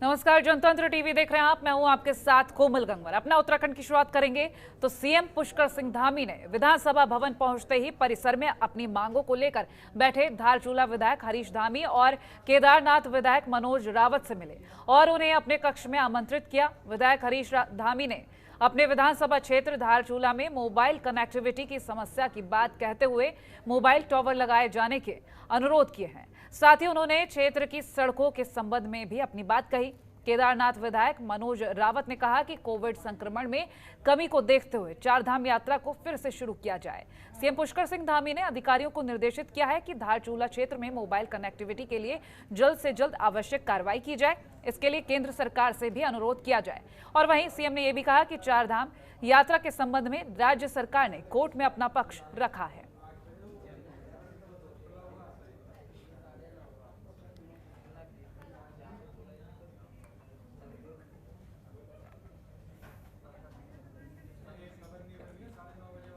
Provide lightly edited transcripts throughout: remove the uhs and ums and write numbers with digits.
नमस्कार, जनतंत्र टीवी देख रहे हैं आप। मैं हूं आपके साथ कोमल गंगवार। अपना उत्तराखंड की शुरुआत करेंगे तो सीएम पुष्कर सिंह धामी ने विधानसभा भवन पहुंचते ही परिसर में अपनी मांगों को लेकर बैठे धारचूला विधायक हरीश धामी और केदारनाथ विधायक मनोज रावत से मिले और उन्हें अपने कक्ष में आमंत्रित किया। विधायक हरीश धामी ने अपने विधानसभा क्षेत्र धारचूला में मोबाइल कनेक्टिविटी की समस्या की बात कहते हुए मोबाइल टावर लगाए जाने के अनुरोध किए हैं। साथ ही उन्होंने क्षेत्र की सड़कों के संबंध में भी अपनी बात कही। केदारनाथ विधायक मनोज रावत ने कहा कि कोविड संक्रमण में कमी को देखते हुए चारधाम यात्रा को फिर से शुरू किया जाए। सीएम पुष्कर सिंह धामी ने अधिकारियों को निर्देशित किया है कि धारचूला क्षेत्र में मोबाइल कनेक्टिविटी के लिए जल्द से जल्द आवश्यक कार्रवाई की जाए। इसके लिए केंद्र सरकार से भी अनुरोध किया जाए। और वहीं सीएम ने यह भी कहा कि चारधाम यात्रा के संबंध में राज्य सरकार ने कोर्ट में अपना पक्ष रखा है।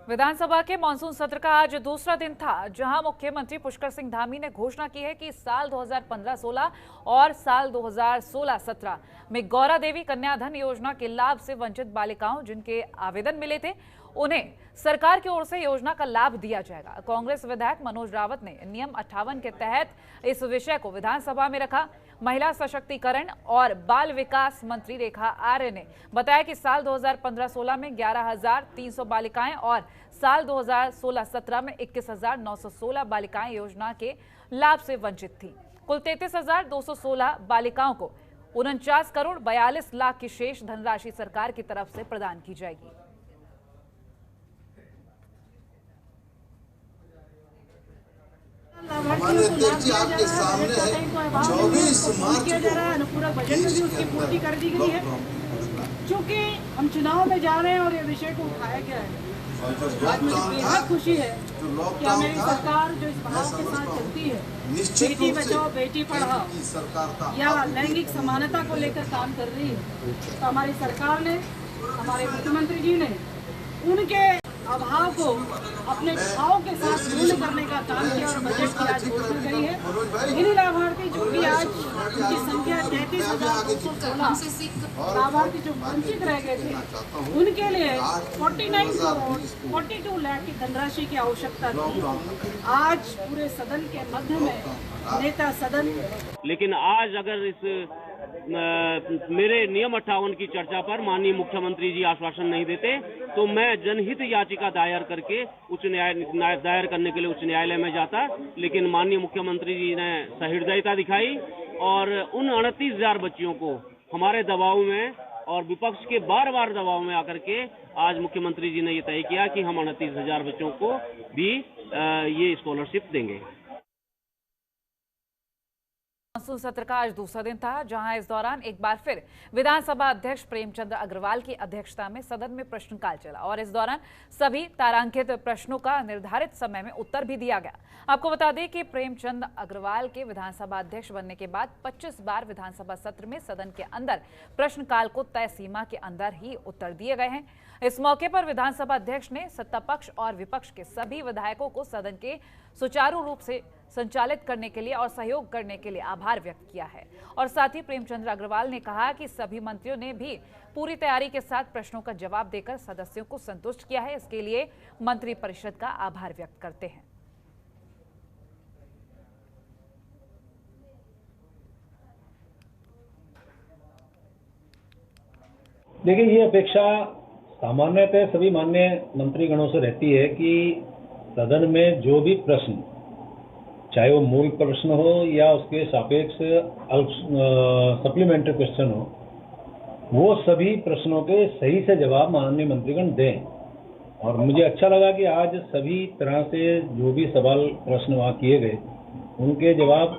विधानसभा के मानसून सत्र का आज दूसरा दिन था, जहां मुख्यमंत्री पुष्कर सिंह धामी ने घोषणा की है कि साल 2015-16 और साल 2016-17 में गौरा देवी कन्याधन योजना के लाभ से वंचित बालिकाओं जिनके आवेदन मिले थे, उन्हें सरकार की ओर से योजना का लाभ दिया जाएगा। कांग्रेस विधायक मनोज रावत ने नियम 58 के तहत इस विषय को विधानसभा में रखा। महिला सशक्तिकरण और बाल विकास मंत्री रेखा आर्य ने बताया कि साल 2015-16 में 11,300 बालिकाएं और साल 2016-17 में 21,916 बालिकाएं योजना के लाभ से वंचित थीं। कुल 33,216 बालिकाओं को 49 करोड़ 42 लाख की शेष धनराशि सरकार की तरफ से प्रदान की जाएगी। हमारे अध्यक्ष जी आपके सामने है 24 मार्च को अनुपूरक बजट में भी उसकी पूर्ति कर दी गई है। क्योंकि हम चुनाव में जा रहे हैं और ये विषय को उठाया गया है। आज मुझे बेहद खुशी है कि हमारी सरकार जो इस भाव के साथ चलती है, बेटी बचाओ बेटी पढ़ाओ या लैंगिक समानता को लेकर काम कर रही है, तो हमारी सरकार ने, हमारे मुख्यमंत्री जी ने उनके अभाव को अपने भाव के साथ पूर्ण करने का काम किया और बजट की आज घोषणा करी है। इन्हीं लाभार्थी जो भी आज उनकी संख्या 33,216 लाभार्थी जो वंचित रह गए थे, उनके लिए 49 करोड़ 42 लाख की धनराशि की आवश्यकता थी। आज पूरे सदन के मध्य में नेता सदन, लेकिन आज अगर इस मेरे नियम 58 की चर्चा पर माननीय मुख्यमंत्री जी आश्वासन नहीं देते तो मैं जनहित याचिका दायर करके दायर करने के लिए उच्च न्यायालय में जाता। लेकिन माननीय मुख्यमंत्री जी ने सहृदयता दिखाई और उन 38,000 बच्चियों को हमारे दबाव में और विपक्ष के बार दबाव में आकर के आज मुख्यमंत्री जी ने ये तय किया कि हम 38,000 बच्चों को भी ये स्कॉलरशिप देंगे। मानसून सत्र का आज दूसरा दिन था, जहां इस दौरान एक बार फिर विधानसभा अध्यक्ष प्रेमचंद अग्रवाल की अध्यक्षता में सदन में प्रश्नकाल चला और इस दौरान सभी तारांकित प्रश्नों का निर्धारित समय में उत्तर भी दिया गया। आपको बता दें कि प्रेमचंद अग्रवाल के विधानसभा अध्यक्ष बनने के बाद 25 बार विधानसभा सत्र में सदन के अंदर प्रश्नकाल को तय सीमा के अंदर ही उत्तर दिए गए हैं। इस मौके पर विधानसभा अध्यक्ष ने सत्ता पक्ष और विपक्ष के सभी विधायकों को सदन के सुचारू रूप से संचालित करने के लिए और सहयोग करने के लिए आभार व्यक्त किया है। और साथ ही प्रेमचंद अग्रवाल ने कहा कि सभी मंत्रियों ने भी पूरी तैयारी के साथ प्रश्नों का जवाब देकर सदस्यों को संतुष्ट किया है। इसके लिए मंत्रिपरिषद का आभार व्यक्त करते हैं। देखिए, ये अपेक्षा सामान्यतः सभी माननीय मंत्रीगणों से रहती है कि सदन में जो भी प्रश्न, चाहे वो मूल प्रश्न हो या उसके सापेक्ष सप्लीमेंट्री क्वेश्चन हो, वो सभी प्रश्नों के सही से जवाब माननीय मंत्रीगण दें। और मुझे अच्छा लगा कि आज सभी तरह से जो भी सवाल प्रश्न वहाँ किए गए, उनके जवाब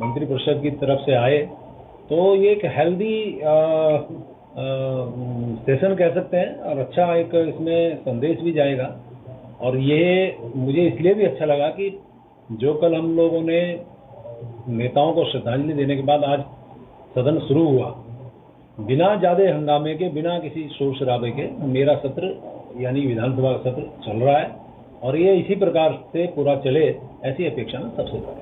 मंत्रिपरिषद की तरफ से आए। तो ये एक हेल्दी सेशन कह सकते हैं और अच्छा एक इसमें संदेश भी जाएगा। और ये मुझे इसलिए भी अच्छा लगा कि जो कल हम लोगों ने नेताओं को श्रद्धांजलि देने के बाद आज सदन शुरू हुआ, बिना ज्यादा हंगामे के, बिना किसी शोर शराबे के मेरा सत्र यानी विधानसभा का सत्र चल रहा है और ये इसी प्रकार से पूरा चले, ऐसी अपेक्षा सबसे बड़ी।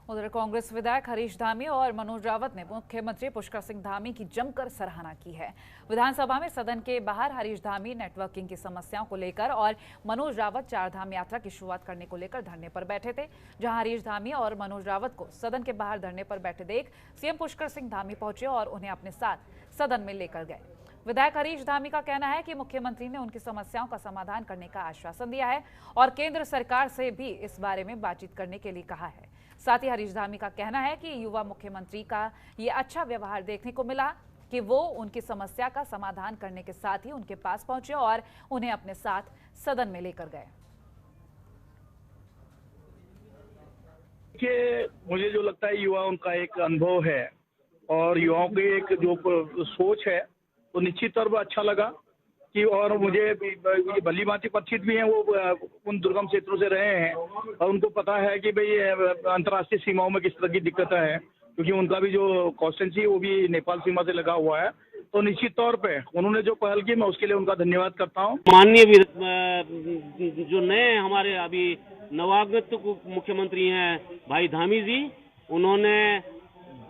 उधर कांग्रेस विधायक हरीश धामी और मनोज रावत ने मुख्यमंत्री पुष्कर सिंह धामी की जमकर सराहना की है। विधानसभा में सदन के बाहर हरीश धामी नेटवर्किंग की समस्याओं को लेकर और मनोज रावत चारधाम यात्रा की शुरुआत करने को लेकर धरने पर बैठे थे, जहां हरीश धामी और मनोज रावत को सदन के बाहर धरने पर बैठे देख सीएम पुष्कर सिंह धामी पहुंचे और उन्हें अपने साथ सदन में लेकर गए। विधायक हरीश धामी का कहना है कि मुख्यमंत्री ने उनकी समस्याओं का समाधान करने का आश्वासन दिया है और केंद्र सरकार से भी इस बारे में बातचीत करने के लिए कहा है। साथ ही हरीश धामी का कहना है कि युवा मुख्यमंत्री का ये अच्छा व्यवहार देखने को मिला कि वो उनकी समस्या का समाधान करने के साथ ही उनके पास पहुंचे और उन्हें अपने साथ सदन में लेकर गए। मुझे जो लगता है युवाओं का एक अनुभव है और युवाओं की एक जो सोच है तो निश्चित तौर पर अच्छा लगा कि और मुझे ये भली भांति परिचित भी हैं, वो उन दुर्गम क्षेत्रों से रहे हैं और उनको पता है कि भाई अंतर्राष्ट्रीय सीमाओं में किस तरह की दिक्कत है, क्योंकि उनका भी जो कॉन्स्टिट्यूंसी वो भी नेपाल सीमा से लगा हुआ है। तो निश्चित तौर पे उन्होंने जो पहल की, मैं उसके लिए उनका धन्यवाद करता हूँ। माननीय जो नए हमारे अभी नवागत मुख्यमंत्री हैं भाई धामी जी, उन्होंने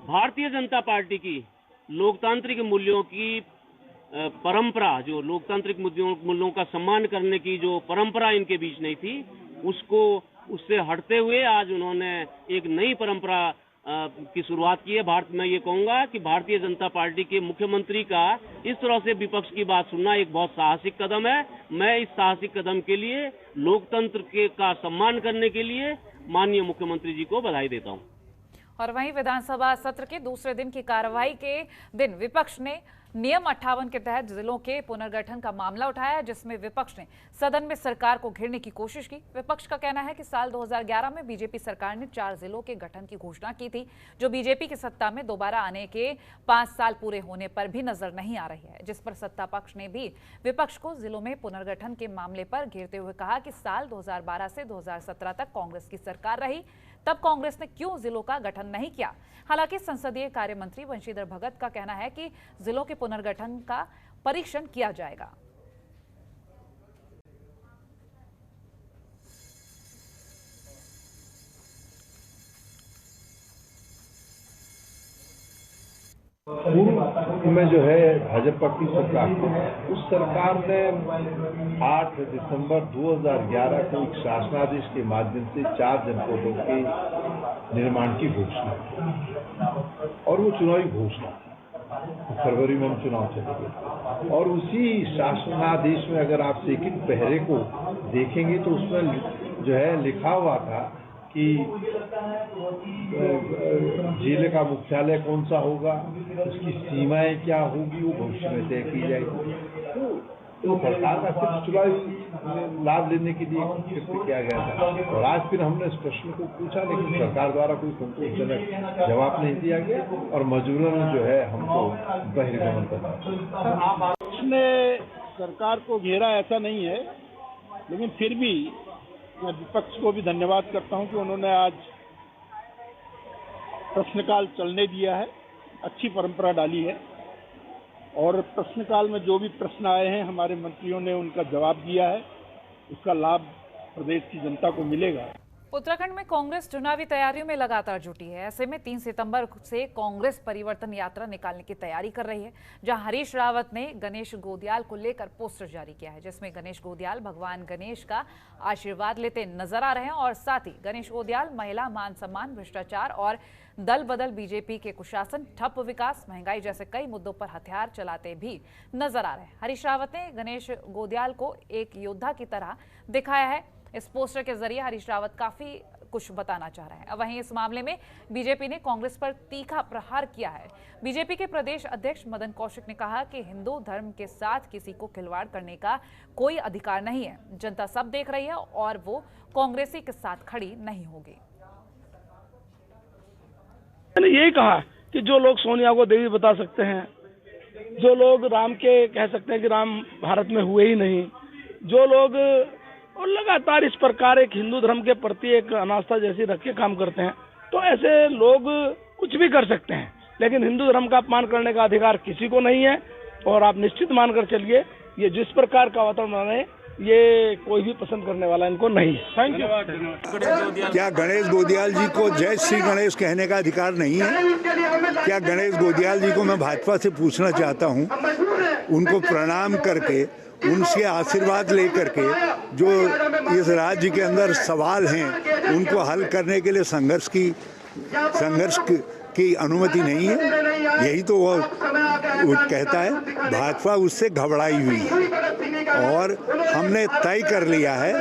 भारतीय जनता पार्टी की लोकतांत्रिक मूल्यों की परंपरा, जो लोकतांत्रिक मूल्यों का सम्मान करने की जो परंपरा इनके बीच नहीं थी, उससे हटते हुए आज उन्होंने एक नई परंपरा की शुरुआत की है। मैं ये कहूंगा कि भारतीय जनता पार्टी के मुख्यमंत्री का इस तरह से विपक्ष की बात सुनना एक बहुत साहसिक कदम है। मैं इस साहसिक कदम के लिए, लोकतंत्र का सम्मान करने के लिए माननीय मुख्यमंत्री जी को बधाई देता हूं। और वहीं विधानसभा सत्र के दूसरे दिन की कार्रवाई के दिन विपक्ष ने नियम 58 के तहत जिलों के पुनर्गठन का मामला उठाया, जिसमें विपक्ष ने सदन में सरकार को घेरने की कोशिश की। विपक्ष का कहना है कि साल 2011 में बीजेपी सरकार ने 4 जिलों के गठन की घोषणा की थी, जो बीजेपी की सत्ता में दोबारा आने के 5 साल पूरे होने पर भी नजर नहीं आ रही है, जिस पर सत्ता पक्ष ने भी विपक्ष को जिलों में पुनर्गठन के मामले पर घेरते हुए कहा कि साल 2012 से 2017 तक कांग्रेस की सरकार रही, तब कांग्रेस ने क्यों जिलों का गठन नहीं किया। हालांकि संसदीय कार्य मंत्री वंशीधर भगत का कहना है कि जिलों के पुनर्गठन का परीक्षण किया जाएगा। पूर्व में जो है भाजपा की सरकार, उस सरकार ने 8 दिसंबर 2011 को एक शासनादेश के माध्यम से 4 जनपदों के निर्माण की घोषणा की और वो चुनावी घोषणा फरवरी में हम चुनाव चले गए। और उसी शासनादेश में अगर आप सेकंड पहरे को देखेंगे तो उसमें जो है लिखा हुआ था कि जिले का मुख्यालय कौन सा होगा, उसकी सीमाएं क्या होगी, वो भविष्य में तय की जाएगी। तो सरकार का सिर्फ चुनावी लाभ लेने के लिए कृत्य किया गया था। और आज फिर हमने इस प्रश्न को पूछा, लेकिन सरकार द्वारा कोई संतोषजनक जवाब नहीं दिया गया और मजबूरन जो है हमको बहिर्गमन करना। उसने सरकार को घेरा ऐसा नहीं है, लेकिन फिर भी मैं विपक्ष को भी धन्यवाद करता हूं कि उन्होंने आज प्रश्नकाल चलने दिया है, अच्छी परंपरा डाली है और प्रश्नकाल में जो भी प्रश्न आए हैं हमारे मंत्रियों ने उनका जवाब दिया है, उसका लाभ प्रदेश की जनता को मिलेगा। उत्तराखंड में कांग्रेस चुनावी तैयारियों में लगातार जुटी है। ऐसे में 3 सितंबर से कांग्रेस परिवर्तन यात्रा निकालने की तैयारी कर रही है, जहां हरीश रावत ने गणेश गोदियाल को लेकर पोस्टर जारी किया है, जिसमें गणेश गोदियाल भगवान गणेश का आशीर्वाद लेते नजर आ रहे हैं और साथ ही गणेश गोदियाल महिला मान सम्मान, भ्रष्टाचार और दल बदल बीजेपी के कुशासन, ठप विकास, महंगाई जैसे कई मुद्दों पर हथियार चलाते भी नजर आ रहे हैं। हरीश रावत ने गणेश गोदियाल को एक योद्धा की तरह दिखाया है। इस पोस्टर के जरिए हरीश रावत काफी कुछ बताना चाह रहे हैं। वहीं इस मामले में बीजेपी ने कांग्रेस पर तीखा प्रहार किया है। बीजेपी के प्रदेश अध्यक्ष मदन कौशिक ने कहा कि हिंदू धर्म के साथ किसी को खिलवाड़ करने का कोई अधिकार नहीं है। जनता सब देख रही है और वो कांग्रेसी के साथ खड़ी नहीं होगी। मैंने यही कहा कि जो लोग सोनिया को देवी बता सकते हैं, जो लोग राम के कह सकते हैं कि राम भारत में हुए ही नहीं, जो लोग और लगातार इस प्रकार एक हिंदू धर्म के प्रति एक अनास्था जैसी रख के काम करते हैं, तो ऐसे लोग कुछ भी कर सकते हैं, लेकिन हिंदू धर्म का अपमान करने का अधिकार किसी को नहीं है। और आप निश्चित मानकर चलिए, ये जिस प्रकार का वातावरण बनाने ये कोई भी पसंद करने वाला इनको नहीं है। Thank you. क्या गणेश गोदियाल जी को जय श्री गणेश कहने का अधिकार नहीं है? क्या गणेश गोदियाल जी को मैं भाजपा से पूछना चाहता हूं, उनको प्रणाम करके, उनसे आशीर्वाद लेकर के जो इस राज्य के अंदर सवाल हैं उनको हल करने के लिए संघर्ष की अनुमति नहीं है? यही तो वो कहता है। भाजपा उससे घबराई हुई है और हमने तय कर लिया है,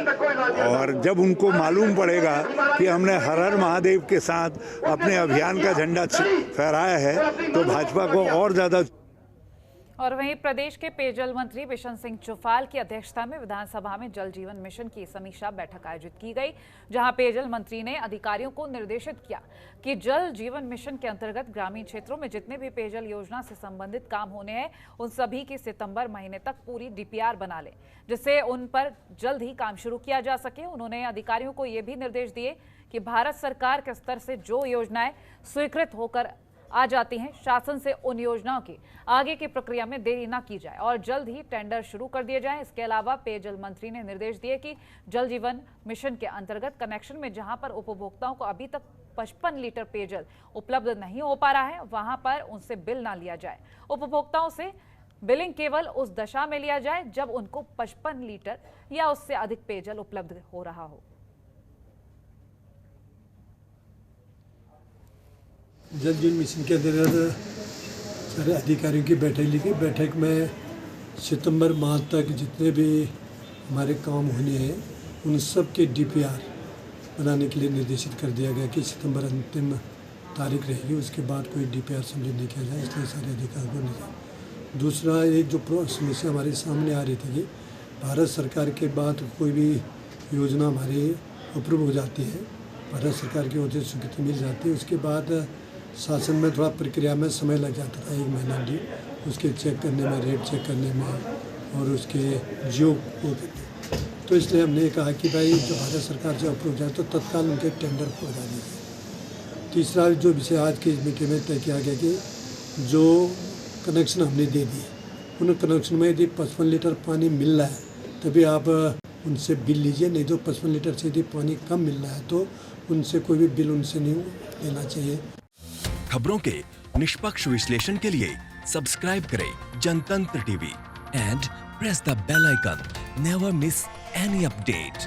और जब उनको मालूम पड़ेगा कि हमने हर हर महादेव के साथ अपने अभियान का झंडा फहराया है तो भाजपा को और ज़्यादा। और वहीं प्रदेश के पेयजल मंत्री बिशन सिंह चुफाल की अध्यक्षता में विधानसभा में जल जीवन मिशन की समीक्षा बैठक आयोजित की गई, जहां पेयजल मंत्री ने अधिकारियों को निर्देशित किया कि जल जीवन मिशन के अंतर्गत ग्रामीण क्षेत्रों में जितने भी पेयजल योजना से संबंधित काम होने हैं उन सभी की सितंबर महीने तक पूरी डीपीआर बना लें, जिससे उन पर जल्द ही काम शुरू किया जा सके। उन्होंने अधिकारियों को ये भी निर्देश दिए कि भारत सरकार के स्तर से जो योजनाएं स्वीकृत होकर आ जाती हैं, शासन से उन योजनाओं की आगे की प्रक्रिया में देरी न की जाए और जल्द ही टेंडर शुरू कर दिए जाएं। इसके अलावा पेयजल मंत्री ने निर्देश दिए कि जल जीवन मिशन के अंतर्गत कनेक्शन में जहां पर उपभोक्ताओं को अभी तक 55 लीटर पेयजल उपलब्ध नहीं हो पा रहा है, वहां पर उनसे बिल ना लिया जाए। उपभोक्ताओं से बिलिंग केवल उस दशा में लिया जाए जब उनको 55 लीटर या उससे अधिक पेयजल उपलब्ध हो रहा हो। जल जीवन मिशन के अंतर्गत सारे अधिकारियों की बैठक ली गई। बैठक में सितंबर माह तक जितने भी हमारे काम होने हैं उन सब के डीपीआर बनाने के लिए निर्देशित कर दिया गया कि सितंबर अंतिम तारीख रहेगी, उसके बाद कोई डीपीआर सबमिट नहीं किया जाए, इसलिए सारे अधिकारियों को नहीं। दूसरा, एक जो समस्या हमारे सामने आ रही थी कि भारत सरकार के बाद कोई भी योजना हमारी अप्रूव हो जाती है, भारत सरकार की ओर से स्वीकृति मिल जाती है, उसके बाद शासन में थोड़ा प्रक्रिया में समय लग जाता था, 1 महीना भी, उसके चेक करने में, रेट चेक करने में और उसके जियो को करने। तो इसलिए हमने कहा कि भाई जो भारत सरकार से अप्रूव जाए तो तत्काल उनके टेंडर पहुँचा दीजिए। तीसरा जो विषय आज की मीटिंग में तय किया गया कि जो कनेक्शन हमने दे दिए उन कनेक्शन में यदि 55 लीटर पानी मिल रहा है तभी आप उनसे बिल लीजिए, नहीं तो 55 लीटर से यदि पानी कम मिल रहा है तो उनसे कोई भी बिल उनसे नहीं लेना चाहिए। खबरों के निष्पक्ष विश्लेषण के लिए सब्सक्राइब करें Jantantra TV and press the bell icon. Never miss any update.